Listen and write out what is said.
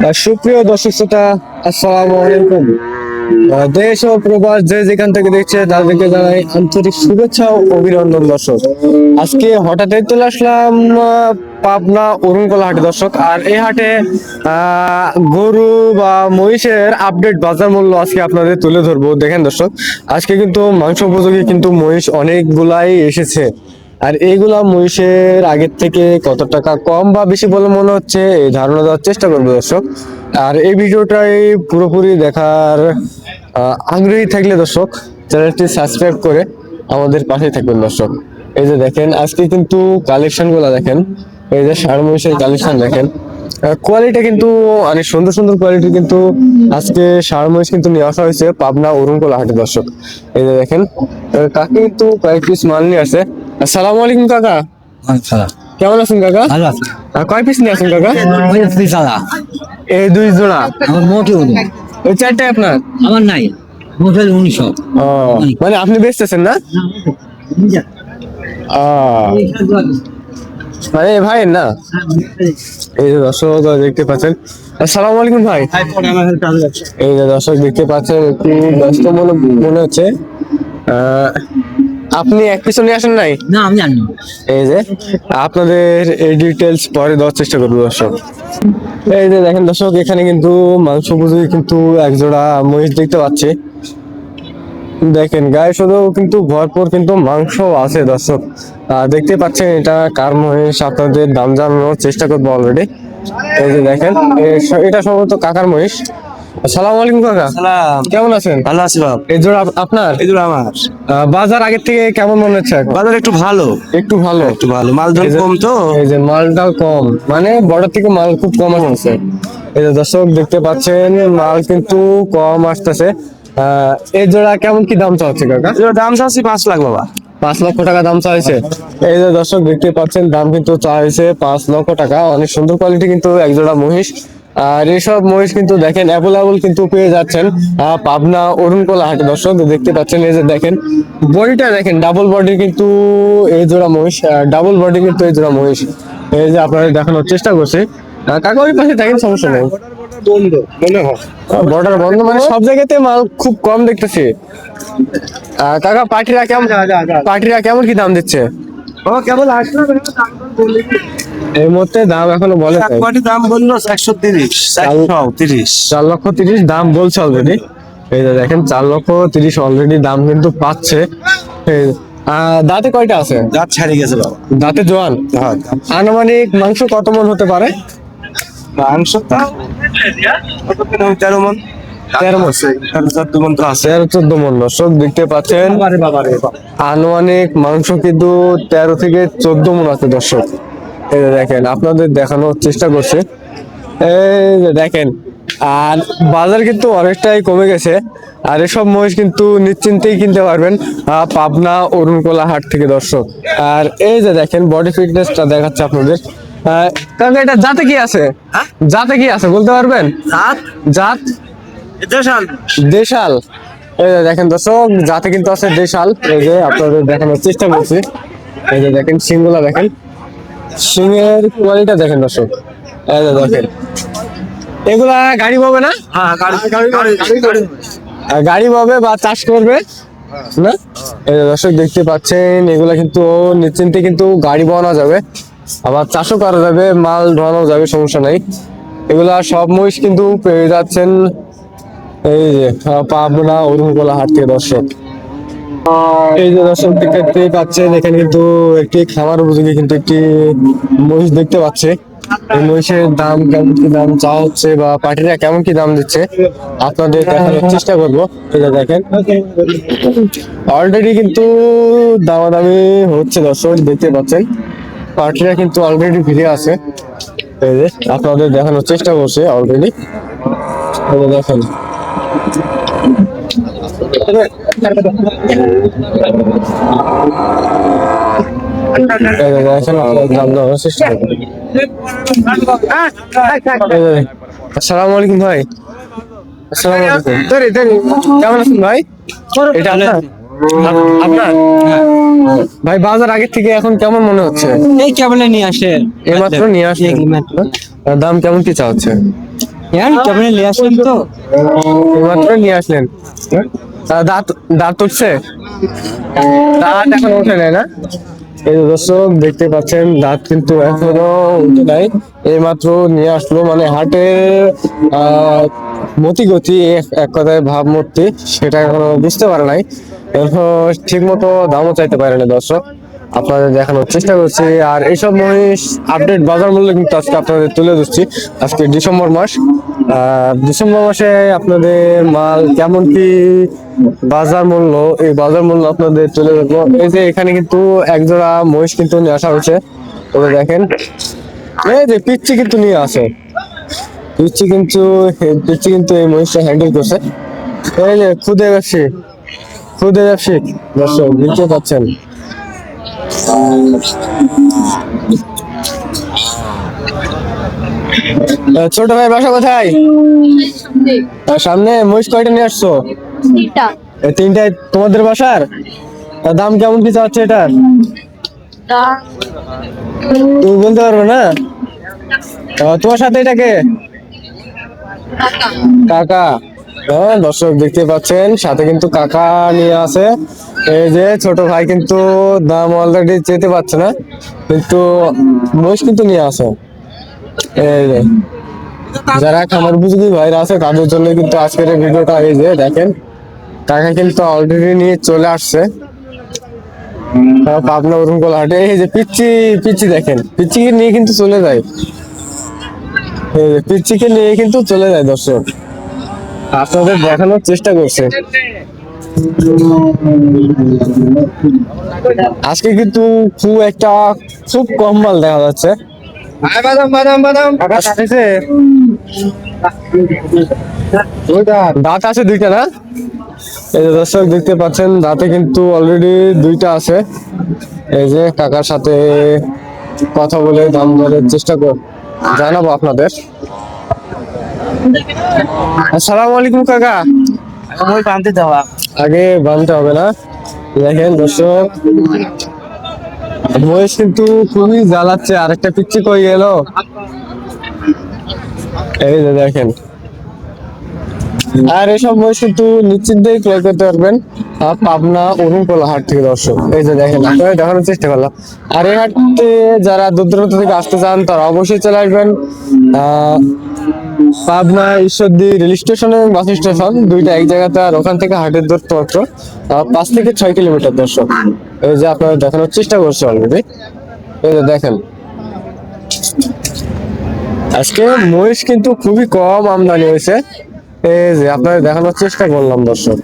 সুপ্রিয় দর্শক শ্রোতা, আসসালামু আলাইকুম। দেশ ও প্রবাস যে যেখান থেকে দেখছে তাদেরকে জানাই আন্তরিক শুভেচ্ছা ও অভিনন্দন। দর্শক, আজকে হঠাৎই চলে আসলাম পাবনা অরুণকলা হাটে দর্শক। আর এই হাটে গরু বা মহিষের আপডেট বাজার মূল্য আজকে আপনাদের তুলে ধরবো। দেখেন দর্শক, আজকে কিন্তু মাংস উপযোগী কিন্তু মহিষ অনেকগুলাই এসেছে। আর এইগুলা মহিষের আগের থেকে কত টাকা কম বা বেশি বলে মনে হচ্ছে এই ধারণা দেওয়ার চেষ্টা করবো দর্শক। আর এই ভিডিওটাই পুরোপুরি দেখার আগ্রহী থাকলে দর্শক চ্যানেলটি সাবস্ক্রাইব করে আমাদের পাশে থাকবেন দর্শক। এই যে দেখেন আজকে কিন্তু কালেকশন গুলা দেখেন, এই যে ষাঁড় মহিষের কালেকশন দেখেন, কোয়ালিটি কিন্তু অনেক সুন্দর সুন্দর কোয়ালিটি কিন্তু আজকে ষাঁড় মহিষ কিন্তু নিয়ে আসা হয়েছে পাবনা অরুণকলা হাটে দর্শক। এই যে দেখেন কাকি কিন্তু কয়েক পিস মাল নিয়ে আসে। আসসালামু আলাইকুম কাকা। আচ্ছা, কেমন আছেন কাকা? ভালো আছে। কয় পিস নিয়ে আসেন কাকা? ওই পিসালা এই দুই জোড়া। আমার মোটেও নেই, ওই চারটাই আপনার? আমার নাই, মোটে 1900। ও, মানে আপনি বেচতেছেন না? মানে ভাই না, এই যে দর্শক দেখতে পাচ্ছেন। আসসালামু আলাইকুম ভাই। এই যে দর্শক দেখতে পাচ্ছেন একটু ব্যস্ত মনে হচ্ছে। আপনি এক পিছনে নিয়ে আসেন নাই? না, আমি জানি। এই যে আপনাদের এই ডিটেলস পরে দেওয়ার চেষ্টা করবো দর্শক। এই যে দেখেন দর্শক, এখানে কিন্তু মাংস উপযোগী কিন্তু এক জোড়া মহিষ দেখতে পাচ্ছি। দেখেন গায়ে শুধু কিন্তু ভরপুর কিন্তু মাংস আছে দর্শক। দেখতে পাচ্ছেন এটা কার মহিষ, আপনাদের দাম জানানোর চেষ্টা করবো অলরেডি। এই যে দেখেন এটা সম্ভবত কাকার মহিষ। আসসালামু আলাইকুম কাকা। সালাম। কেমন আছেন? ভালো আছি বাপ। এই জোড়া আপনার? এই দুটো আমার। বাজার আগের থেকে কেমন মনে হচ্ছে এখন? বাজার একটু ভালো, একটু ভালো। একটু ভালো, মালজন কম তো। এই যে মালটাও কম, মানে বর্ডার থেকে মাল খুব কম আসছে। এই যে দর্শক দেখতে পাচ্ছেন মাল কিন্তু কম আসতেছে। এই জোড়া কেমন কি দাম চাচ্ছে কাকা? এটার দাম চাচ্ছি 5 লাখ বাবা। 5 লক্ষ টাকা দাম চাইছে। এই যে দর্শক দেখতে পাচ্ছেন দাম কিন্তু চাইছে 5 লক্ষ টাকা। অনেক সুন্দর কোয়ালিটি কিন্তু এক জোড়া মহিষ। আর এইসব মহিষ কিন্তু দেখেন অ্যাভেলেবল কিন্তু পেয়ে যাচ্ছেন পাবনা অরুণকলা হাটে দর্শক। দেখতে পাচ্ছেন এই যে দেখেন বডিটা দেখেন, ডাবল বডি কিন্তু এই জোড়া মহিষ, ডাবল বডি কিন্তু এই জোড়া মহিষ। এই যে আপনাদের দেখানোর চেষ্টা করছি। কাকা ওই পাশে দেখেন, সমস্যা নেই। বর্ডার বন্ধ মানে সব জায়গাতে মাল খুব কম দেখতেছি। কাকা পার্টিরা কেমন কি দাম দিচ্ছে? এই মুহূর্তে দাম এখনো বলে নাই। দাম বললো 130, 430। 4,30,000 দাম বলছে অলরেডি। এই যে দেখেন 4,30,000 অলরেডি দাম কিন্তু পাচ্ছে। দাঁতে কয়টা আছে? দাঁত ছাড়িয়ে গেছে বাবা। দাঁতে জোয়ান। হ্যাঁ, আনুমানিক মাংস কত মন হতে পারে? মাংসটা 13 মন। 13 মন। 14 মন তো আছে। 13-14 মন দর্শক দেখতে পাচ্ছেন। আনুমানিক মাংস কিন্তু 13 থেকে 14 মন আছে দর্শক। এই যে দেখেন আপনাদের দেখানোর চেষ্টা করছে। এই যে দেখেন, আর বাজার কিন্তু অনেকটাই কমে গেছে। আর এসব মহিষ কিন্তু নিশ্চিন্তেই কিনতে পারবেন পাবনা অরুণকলা হাট থেকে দর্শক। আর এই যে দেখেন বডি ফিটনেসটা দেখাচ্ছে আপনাদের। কারণ এটা জাতে কি আছে? জাতে কি আছে বলতে পারবেন? জাত দেশাল। এই যে দেখেন দর্শক, জাতে কিন্তু আছে দেশাল। এই যে আপনাদের দেখানোর চেষ্টা করছি। এই যে দেখেন সিংগুলা দেখেন, সিংয়ের কোয়ালিটি দেখেন দর্শক। এই যে দেখেন এগুলা গাড়ি পাবে না? গাড়ি পাবে বা চাষ করবে না। এই যে দর্শক দেখতে পাচ্ছেন এগুলা কিন্তু নিশ্চিন্তে কিন্তু গাড়ি বানানো যাবে, আবার চাষও করা যাবে, মাল ধোয়ানো যাবে, সমস্যা নাই। এগুলা সব মহিষ কিন্তু পেয়ে যাচ্ছেন এই যে পাবনা অরুণকলা হাট থেকে দর্শক। এই যে দর্শক দেখতে পাচ্ছেন এখানে কিন্তু একটি খামার উপযোগী কিন্তু একটি মহিষ দেখতে পাচ্ছে। এই মহিষের দাম কেমন কি দাম চাওয়া হচ্ছে বা পার্টিরা কেমন কি দাম দিচ্ছে আপনাদের দেখানোর চেষ্টা করবো। এই যে দেখেন অলরেডি কিন্তু দামাদামি হচ্ছে দর্শক দেখতে পাচ্ছেন। পার্টিরা কিন্তু অলরেডি ফিরে আছে। এই যে আপনাদের দেখানোর চেষ্টা করছে অলরেডি। এই যে দেখেন আসসালামু আলাইকুম ভাই। আসসালামু আলাইকুম। কেমন আছেন ভাই? এটা আপনার ভাই? বাজার আগের থেকে এখন কেমন মনে হচ্ছে? এই কেবল নিয়ে আসে, এইমাত্র নিয়ে আসে। দাম কেমন কি চাচ্ছে? কেমন নিয়ে আসলেন তো মাত্র নিয়ে আসলেন দাঁত দাঁত উঠছে দাঁত এখন ওঠে নাই না এই যে দর্শক দেখতে পাচ্ছেন দাঁত কিন্তু এখনো উঠে নাই এই মাত্র নিয়ে আসলো মানে হাটের মতি গতি এক কথায় ভাবমূর্তি সেটা এখনো বুঝতে পারে নাই ঠিক মতো দামও চাইতে পারে না দর্শক আপনাদের দেখানোর চেষ্টা করছি আর এইসব মহিষ আপডেট বাজার মূল্য কিন্তু আজকে আপনাদের তুলে ধরছি আজকে ডিসেম্বর মাস ডিসেম্বর মাসে আপনাদের মাল কেমন কি বাজার মূল্য এই বাজার মূল্য আপনাদের তুলে ধরবো এই যে এখানে কিন্তু একজোড়া মহিষ কিন্তু নিয়ে আসা হয়েছে তবে দেখেন এই যে পিচ্ছি কিন্তু নিয়ে আসে পিচ্ছি কিন্তু এই মহিষটা হ্যান্ডেল করছে এই যে খুদে ব্যবসায়িক দর্শক বুঝতে পাচ্ছেন ছোট ভাই বাসা কোথায় সামনে মহিষ কয়টা নিয়ে আসছো এই তিনটায় তোমাদের বাসার দাম কেমন কি চাচ্ছে এটার তুমি বলতে পারবে না তোমার সাথে এটাকে কাকা হ্যাঁ দর্শক দেখতে পাচ্ছেন সাথে কিন্তু কাকা নিয়ে আছে এই যে ছোট ভাই কিন্তু দাম অলরেডি যেতে পারছে না কিন্তু মহিষ কিন্তু নিয়ে আসে এই যে যারা খামার উপযোগী ভাইরা আছে তাদের জন্য কিন্তু আজকের এই ভিডিওটা এই যে দেখেন কাকা কিন্তু অলরেডি নিয়ে চলে আসছে পাবনা অরুণকোলা হাটে এই যে পিচ্ছি দেখেন পিচ্ছিকে নিয়ে কিন্তু চলে যায় পিচ্ছিকে নিয়ে কিন্তু চলে যায় দর্শক আপনাদের দেখানোর চেষ্টা করছে আজকে কিন্তু খুব কম মাল দেখা যাচ্ছে দাঁত আছে দুইটা না এই যে দর্শক দেখতে পাচ্ছেন দাঁতে কিন্তু অলরেডি দুইটা আছে এই যে কাকার সাথে কথা বলে দাম দরের চেষ্টা জানাবো আপনাদের আসসালামু আলাইকুম কাকা ওই বানতে দেওয়া আগে বানতে হবে না দেখেন দর্শক মহিষ কিন্তু খুবই জ্বালাচ্ছে আরেকটা পিচ্ছি কই গেল এই যে দেখেন আর এইসব মহিষ কিন্তু নিশ্চিন্তেই ক্রয় করতে পারবেন পাবনা অরুণকোলা হাট থেকে দর্শক এই যে দেখেন আপনারা দেখানোর চেষ্টা করলাম আর এই হাটে যারা দূর দূরান্ত থেকে আসতে চান তারা অবশ্যই চলে আসবেন পাবনা ঈশ্বরদী রেল স্টেশন এবং বাস স্টেশন দুইটা এক জায়গাতে আর ওখান থেকে হাটের দূরত্ব মাত্র 5 থেকে 6 কিলোমিটার দর্শক এই যে আপনারা দেখানোর চেষ্টা করছে অলরেডি এই যে দেখেন আজকে মহিষ কিন্তু খুবই কম আমদানি হয়েছে এই যে আপনাদের দেখানোর চেষ্টা করলাম দর্শক